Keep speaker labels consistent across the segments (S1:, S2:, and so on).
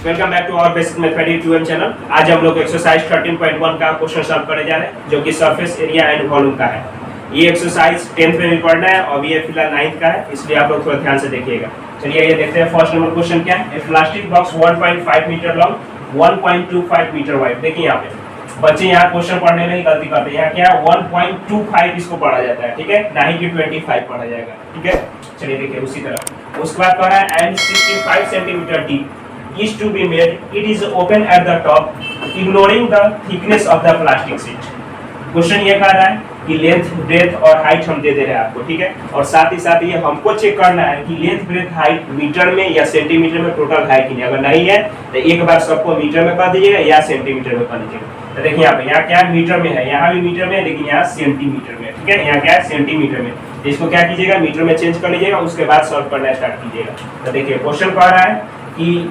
S1: Welcome back to our basic mathematics 2M channel. आज हम लोग एक्सरसाइज 13.1 का क्वेश्चन सॉल्व करने जा रहे हैं जो कि सरफेस एरिया एंड वॉल्यूम का है। ये एक्सरसाइज 10th में भी पढ़ना है और ये फिलहाल 9th का है, इसलिए आप लोग थोड़ा ध्यान से देखिएगा। चलिए ये देखते हैं फर्स्ट नंबर क्वेश्चन क्या है। Plastic box 1.5 metre long 1.25 metre wide. देखिए यहाँ पे बच्चे यहाँ क्वेश्चन पढ़ने में ही गलती करते हैं। यहाँ क्या है 1.25 इसको पढ़ा जाता है, ठीक है, ना ही कि 25 पढ़ा जाएगा, ठीक है। चलिए देखिए उसी तरह उसके बाद कह रहा है and 65 centimetre deep is to be made. It is open at the top, ignoring the thickness of the plastic sheet. Question ये कह रहा है कि लेंथ ब्रेथ और हाइट हम दे दे रहे हैं आपको, ठीक है, और साथ ही साथ ये हमको चेक करना है कि लेंथ ब्रेथ हाइट मीटर में या सेंटीमीटर में टोटल है कि नहीं। अगर नहीं है तो एक बार सबको मीटर में कर दीजिएगा या सेंटीमीटर में कर दीजिएगा। तो देखिए यहाँ पे यहाँ क्या है मीटर में है, यहाँ भी मीटर में है लेकिन यहाँ सेंटीमीटर में, ठीक है, यहाँ क्या है सेंटीमीटर में। तो इसको क्या कीजिएगा मीटर में चेंज कर लीजिएगा, उसके बाद सॉल्व करना स्टार्ट कीजिएगा। तो देखिए क्वेश्चन कह रहा है कि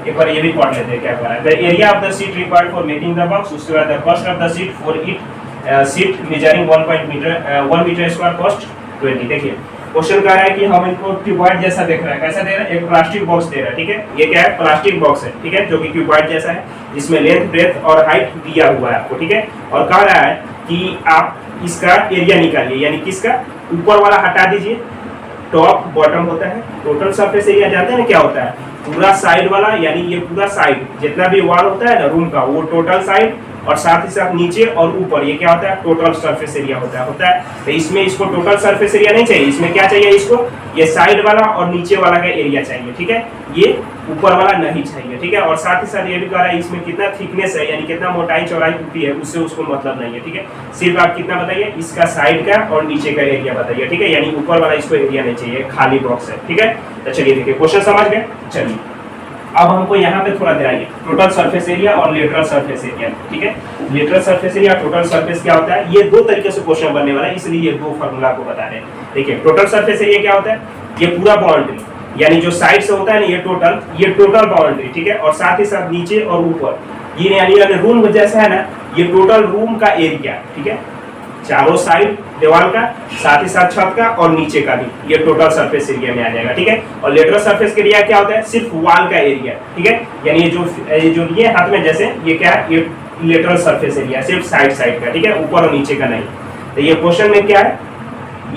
S1: एक बार ये भी पढ़ लेते हैं क्या कह रहा है। The area of the sheet required for making the box, उसके बाद the cost of the sheet for it sheet measuring 1 metre square cost 20। देखिए क्वेश्चन कह रहा है कि हम इनको क्यूबॉइड जैसा देख रहा है। कैसा दे रहा है, एक प्लास्टिक बॉक्स दे रहा है, ठीक है, ये क्या है प्लास्टिक बॉक्स है, ठीक है, जो कि क्यूबॉइड जैसा है, जिसमें लेंथ ब्रेथ और हाइट दिया हुआ है आपको, ठीक है, और कह रहा है कि आप इसका एरिया निकालिए, यानी किसका, ऊपर वाला हटा दीजिए, टॉप बॉटम होता है, टोटल सरफेस एरिया जानते हैं ना क्या होता है, पूरा साइड वाला, यानी ये पूरा साइड जितना भी वॉल होता है ना रूम का, वो टोटल साइड, और साथ ही साथ नीचे और ऊपर ये क्या होता है टोटल सरफेस एरिया होता है। तो इसमें इसको टोटल सरफेस एरिया नहीं चाहिए, इसमें क्या चाहिए, इसको ये साइड वाला और नीचे वाला का एरिया चाहिए, ठीक है, ये ऊपर वाला नहीं चाहिए, ठीक है। और साथ ही साथ ये भी कह रहा है इसमें कितना थिकनेस है, यानी कितना मोटाई चौड़ाई होती है, उससे उसको मतलब नहीं है, ठीक है। सिर्फ आप कितना बताइए, इसका साइड का और नीचे का एरिया बताइए, ठीक है, यानी ऊपर वाला इसको एरिया नहीं चाहिए, खाली बॉक्स है, ठीक है। तो चलिए देखिए क्वेश्चन समझ गए। चलिए अब हमको यहाँ पे थोड़ा ध्यान, टोटल सरफेस एरिया और लेटरल सरफेस एरिया, ठीक है। Lateral surface area total surface क्या होता है, ये दो तरीके से क्वेश्चन बनने वाला है, इसलिए ये दो फार्मूला को बता रहे हैं। देखिए टोटल सरफेस एरिया क्या होता है, ये पूरा बाउंड्री, यानी जो साइड से होता है ना ये टोटल बाउंड्री, ठीक है, और साथ ही साथ नीचे और ऊपर ये यानी रूम जैसा है ना, ये टोटल रूम का एरिया, ठीक है, चारों साइड दीवार का, साथ ही साथ छत का और नीचे का भी, ये टोटल सरफेस एरिया में आ जाएगा, ठीक है। और लेटरल सरफेस एरिया क्या होता है, सिर्फ वॉल का एरिया, ठीक है, यानी ये जो ये हाथ में जैसे ये क्या है, ये लेटरल सरफेस एरिया सिर्फ साइड का, ठीक है, ऊपर और नीचे का नहीं। तो ये क्वेश्चन में क्या है,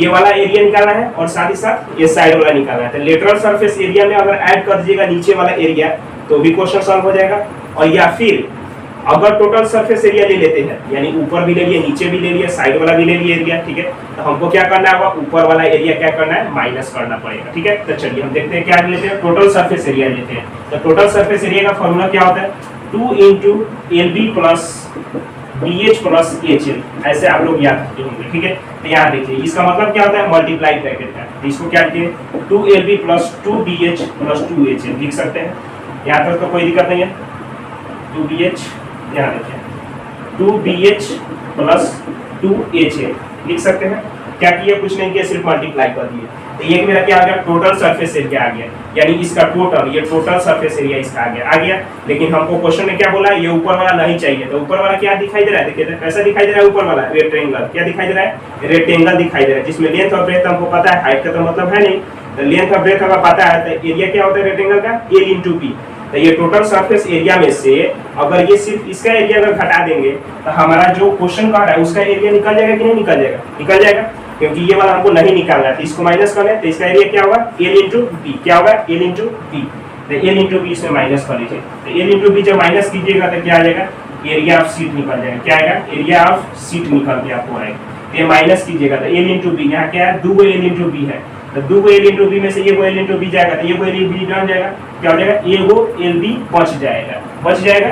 S1: ये वाला एरिया निकालना है और साथ ही साथ ये साइड वाला निकालना है। तो लेटरल सरफेस एरिया में अगर ऐड कर दीजिएगा नीचे वाला एरिया तो भी क्वेश्चन सॉल्व हो जाएगा। और या फिर अगर टोटल सरफेस एरिया ले लेते हैं, यानी ऊपर भी ले लिए, नीचे भी ले लिए, साइड वाला भी ले लिए एरिया, ठीक है, तो हमको क्या करना होगा, ऊपर वाला एरिया क्या करना है, माइनस करना पड़ेगा, ठीक है। तो चलिए हम देखते हैं क्या लेते हैं, टोटल सरफेस एरिया लेते हैं। तो टोटल सरफेस एरिया का फॉर्मूला क्या होता है, 2 × LB + BH + HL, ऐसे आप लोग याद रखते होंगे, ठीक है। तो यहाँ देखिए इसका मतलब क्या होता है, मल्टीप्लाई ब्रैकेट का, तो इसको क्या लिखिए 2LB + 2BH + 2HL लिख सकते हैं, यहाँ तक तो कोई दिक्कत नहीं है। 2BH यहाँ देखिए 2BH + 2HL लिख सकते हैं। क्या किया, कुछ नहीं किया, सिर्फ मल्टीप्लाई कर दिए। तो ये मेरा क्या आ गया, टोटल सरफेस एरिया आ गया, यानी इसका टोटल, ये टोटल सरफेस एरिया इसका आ गया। लेकिन हमको क्वेश्चन में क्या बोला, ये ऊपर वाला नहीं चाहिए, तो ऊपर वाला क्या दिखाई दे रहा है, देखिए कैसा दिखाई दे रहा है, ऊपर वाला रेक्टेंगल, क्या दिखाई दे रहा है, रेक्टेंगल दिखाई दे रहा है, जिसमें लेंथ और ब्रेथ हमको पता है, हाइट का तो मतलब है नहीं। तो लेंथ और ब्रेथ हमें पता है, तो एरिया क्या होता है रेक्टेंगल का, L × P। तो ये टोटल सरफेस एरिया में से अगर ये सिर्फ इसका एरिया अगर घटा देंगे तो हमारा जो क्वेश्चन का है उसका एरिया निकल जाएगा कि नहीं निकल जाएगा, निकल जाएगा, क्योंकि ये वाला हमको नहीं निकालना है, तो इसको माइनस करना है, तो इसका एरिया क्या होगा, L × B, क्या होगा, L × B। तो L × B इसमें माइनस कर लीजिए, तो L × B जब माइनस कीजिएगा तो क्या आ जाएगा, एरिया ऑफ शीट निकल जाएगा, क्या आएगा, एरिया ऑफ शीट निकल के आपको आएगा। तो ये माइनस कीजिएगा तो L × B, यहाँ क्या है, 2 L × B है, तो 2 L × B में से ये L × B जाएगा, तो ये L B बन जाएगा, क्या हो जाएगा, एगो LB बच जाएगा,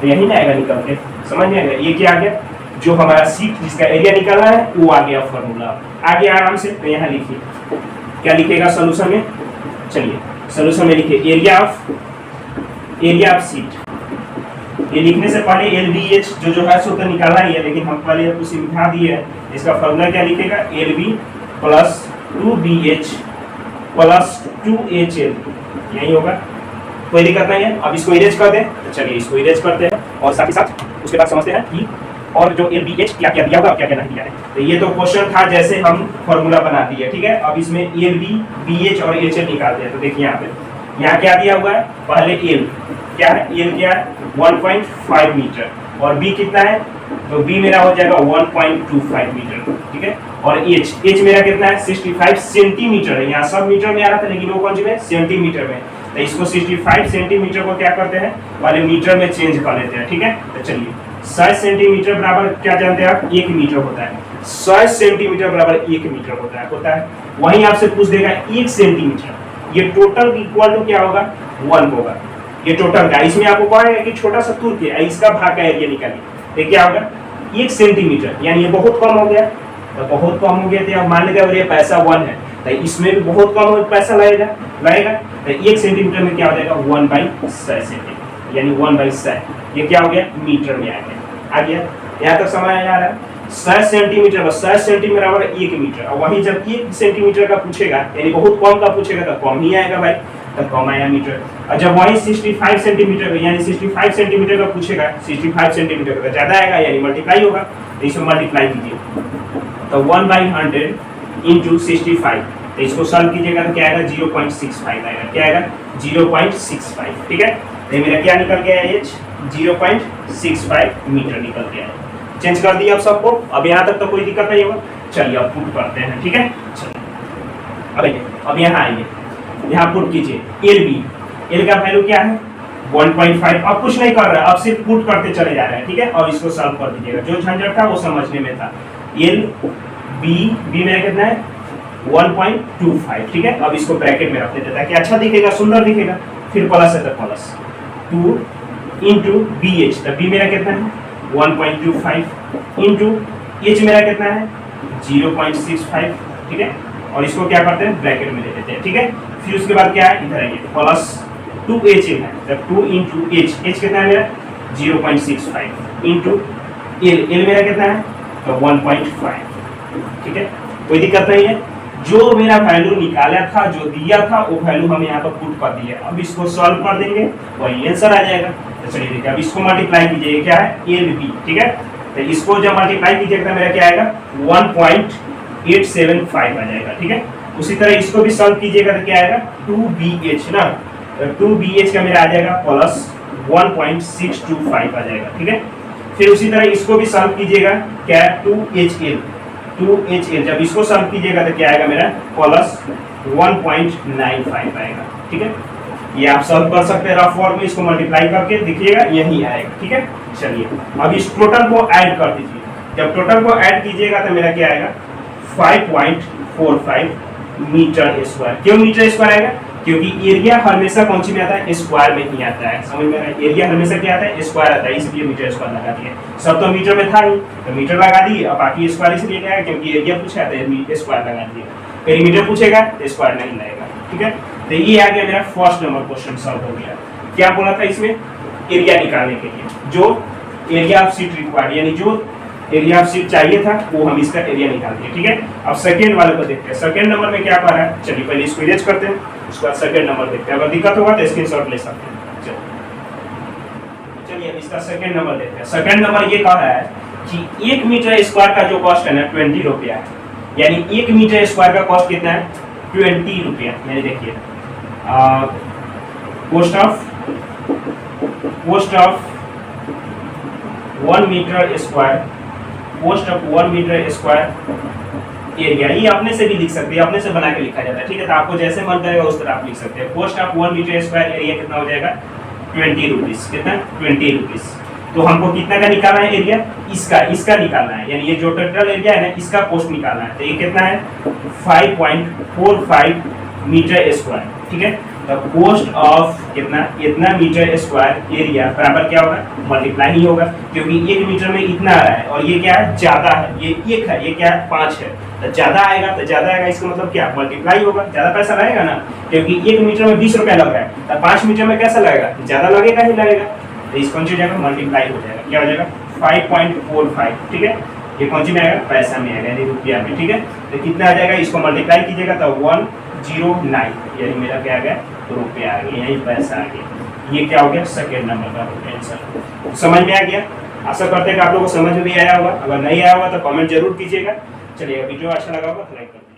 S1: तो यही ना आएगा निकल के, समझ में आएगा। ये क्या आ गया, जो हमारा सीट जिसका एरिया निकालना है वो आ गया फॉर्मूला, आगे आराम से। तो यहाँ लिखिए क्या लिखेगा सोल्यूशन में, चलिए सोल्यूशन में लिखिए एरिया ऑफ सीट। ये लिखने से पहले LBH जो है सो तो निकालना ही है, लेकिन हम पहले आपको समझा दिए हैं, इसका फॉर्मूला क्या लिखेगा, LB + 2BH + 2HL, यही होगा, कोई दिक्कत नहीं है। अब इसको इरेज कर दें, तो चलिए इसको इरेज करते हैं और साथ ही साथ उसके बाद समझते हैं कि और जो LBH क्या क्या दिया होगा और क्या क्या नहीं दिया है। तो ये तो क्वेश्चन था जैसे हम फॉर्मूला बना दिए, ठीक है। अब इसमें LB, BH और HL निकालते हैं। तो देखिए यहाँ पे यहाँ क्या दिया हुआ है, पहले एल क्या है, एल क्या है 1.5 मीटर और बी कितना है, तो बी मेरा हो जाएगा 1.25 मीटर, ठीक है। और एच मेरा कितना है 65 सेंटीमीटर है, यहाँ सब मीटर में आ रहा था लेकिन वो कौन सी में सेंटीमीटर में, तो इसको 65 सेंटीमीटर को क्या करते हैं वाले मीटर में चेंज कर लेते हैं, ठीक है। तो चलिए 100 सेंटीमीटर बराबर क्या जानते हैं आप, 1 मीटर होता है, 100 सेंटीमीटर बराबर 1 मीटर होता है। वहीं आपसे पूछ देगा 1 सेंटीमीटर, ये टोटल इक्वल टू क्या होगा 1 होगा, ये टोटल का। इसमें आपको कहेगा कि छोटा सा तूर के इसका भाग का एरिया निकालिए, तो क्या होगा 1 सेंटीमीटर, यानी ये बहुत कम हो गया, तो बहुत कम हो गया तो मान लीजिए अगर ये पैसा 1 है तो इसमें भी बहुत कम पैसा लगेगा, तो 1 सेंटीमीटर में क्या हो जाएगा 1/100 सेंटीमीटर, यानी 1/100, ये क्या हो गया मीटर में आ गया। यहाँ तक समझ आ रहा है, 100 सेंटीमीटर 100 सेंटीमीटर बराबर 1 मीटर, और वहीं जब 1 सेंटीमीटर का पूछेगा यानी बहुत कम का पूछेगा तो कम ही आएगा भाई, तो कम आया मीटर। और जब वहीं 65 सेंटीमीटर यानी 65 सेंटीमीटर का पूछेगा 65 सेंटीमीटर का ज्यादा आएगा यानी मल्टीप्लाई होगा, तो इसको मल्टीप्लाई कीजिए, तो 1/100 इंटू 65, तो इसको सॉल्व कीजिएगा तो क्या आएगा 0.65 आएगा, क्या आएगा 0.65, ठीक है। तो मेरा क्या निकल गया है, 0.65 मीटर निकल गया है। चेंज कर दिया आप सबको, अब यहाँ तक तो कोई दिक्कत नहीं होगा। चलिए अब पुट करते हैं, ठीक है। चलिए अब यहाँ आइए, यहाँ पुट कीजिए एल बी, एल का वैल्यू क्या है 1.5, अब कुछ नहीं कर रहा है, अब सिर्फ पुट करते चले जा रहे हैं, ठीक है। और इसको सॉल्व कर दीजिएगा, जो झंझट था वो समझने में था। एल बी मेरा कितना है 1.25, ठीक है। अब इसको ब्रैकेट में रख देते ताकि अच्छा दिखेगा, सुंदर दिखेगा, फिर प्लस है तो प्लस 2 इंटू बी एच, तो बी मेरा कितना है 1.25 इंटू एच मेरा कितना है 0.65, ठीक है। और इसको क्या करते हैं ब्रैकेट में ले लेते हैं, ठीक है। फिर उसके बाद क्या है इधर आइए प्लस 2h है, तो 2 इंटू एच कितना है मेरा 0.65 इंटू एल मेरा कितना है तो 1.5, ठीक है। कोई दिक्कत नहीं है, जो मेरा वैल्यू निकाला था जो दिया था वो वैल्यू हम यहाँ पर पुट कर दिए, अब इसको सॉल्व कर देंगे वही आंसर आ जाएगा। तो चलिए देखिए अब इसको मल्टीप्लाई कीजिए, क्या है एल बी, ठीक है। तो इसको जब मल्टीप्लाई कीजिएगा तो मेरा क्या आएगा 1.875 आ जाएगा, ठीक है। उसी तरह इसको भी सॉल्व कीजिएगा तो क्या आएगा 2BH ना, तो 2BH का मेरा आ जाएगा प्लस 1.625 आ जाएगा, ठीक है। फिर उसी तरह इसको भी सॉल्व कीजिएगा, क्या है 2HL, जब इसको सॉल्व कीजिएगा तो क्या आएगा मेरा प्लस 1.95 आएगा, ठीक है। ये आप सॉल्व कर सकते हैं रफ फॉर्म में, इसको मल्टीप्लाई करके देखिएगा यही आएगा, ठीक है। चलिए अब इस टोटल को ऐड कर दीजिए, जब टोटल को ऐड कीजिएगा तो मेरा क्या आएगा 5.45 मीटर स्क्वायर। क्यों मीटर स्क्वायर आएगा, क्योंकि एरिया हमेशा कौन सी में आता है स्क्वायर में ही आता है, समझ में आ रहा है। एरिया हमेशा क्या आता है स्क्वायर आता है, इसलिए मीटर स्क्वायर लगा दिए। सब तो मीटर में था ही तो मीटर लगा दिए, अब बाकी स्क्वायर इसलिए क्या है क्योंकि एरिया पूछा तो स्क्वायर लगा दिए, पेरीमीटर पूछेगा तो स्क्वायर नहीं लगेगा, ठीक है। तो ये आ गया मेरा फर्स्ट नंबर क्वेश्चन सॉल्व हो गया। क्या बोला था इसमें एरिया निकालने के लिए, जो एरिया ऑफ शीट रिक्वायर्ड यानी जो एरिया ऑफ शीट चाहिए था वो हम इसका एरिया निकाल दिए, ठीक है। अब सेकंड वाले को देखते हैं, सेकंड नंबर में क्या पा रहा है। चलिए पहले इसको इरेज करते हैं, उसके बाद सेकंड नंबर देखते हैं, अगर दिक्कत होगा तो स्क्रीनशॉट ले सकते हैं। चलिए अब इसका सेकंड नंबर देखते हैं। सेकंड नंबर ये कह रहा है कि 1 मीटर स्क्वायर का जो कॉस्ट है ना 20 रुपया है, यानी 1 मीटर स्क्वायर का कॉस्ट कितना है 20 रुपया। यानी देखिए cost of 1 metre square, cost of 1 metre square area, ये अपने से भी लिख सकते हैं, अपने से बना के लिखा जाता है, ठीक है। तो आपको जैसे मन करेगा उस तरह आप लिख सकते हैं। Cost of 1 metre square area कितना हो जाएगा 20 रुपीज, कितना 20 रुपीज। तो हमको कितना का निकालना है एरिया, इसका निकालना है, यानी ये जो टोटल एरिया है ना इसका कॉस्ट निकालना है। तो ये कितना है 5.45 मीटर स्क्वायर, ठीक है। तो कॉस्ट ऑफ कितना इतना मीटर स्क्वायर एरिया बराबर क्या होगा मल्टीप्लाई ही होगा, क्योंकि 1 मीटर में इतना आ रहा है और ये क्या है ज्यादा है, ये 1 है, ये क्या है 5 है, तो ज्यादा आएगा तो ज्यादा आएगा, इसका मतलब क्या मल्टीप्लाई होगा, ज्यादा पैसा लगेगा ना, क्योंकि 1 मीटर में 20 रुपया लग रहा है, तो 5 मीटर में कैसा लगेगा ज्यादा लगेगा ही लगेगा। तो इस कौन सी जगह मल्टीप्लाई हो जाएगा, क्या हो जाएगा 5.45, ठीक है। ये कौन सी में आएगा पैसा में आएगा यानी रुपया में, ठीक है। तो कितना आ जाएगा इसको मल्टीप्लाई कीजिएगा तो 109, यानी मेरा क्या आ गया रुपया आ गया, यही पैसा आ गया। ये क्या हो गया सेकंड नंबर का आंसर। समझ में आ गया, आशा करते हैं कि आप लोगों को समझ में भी आया होगा, अगर नहीं आया होगा तो कमेंट जरूर कीजिएगा। चलिए वीडियो अच्छा लगा होगा तो लाइक करें।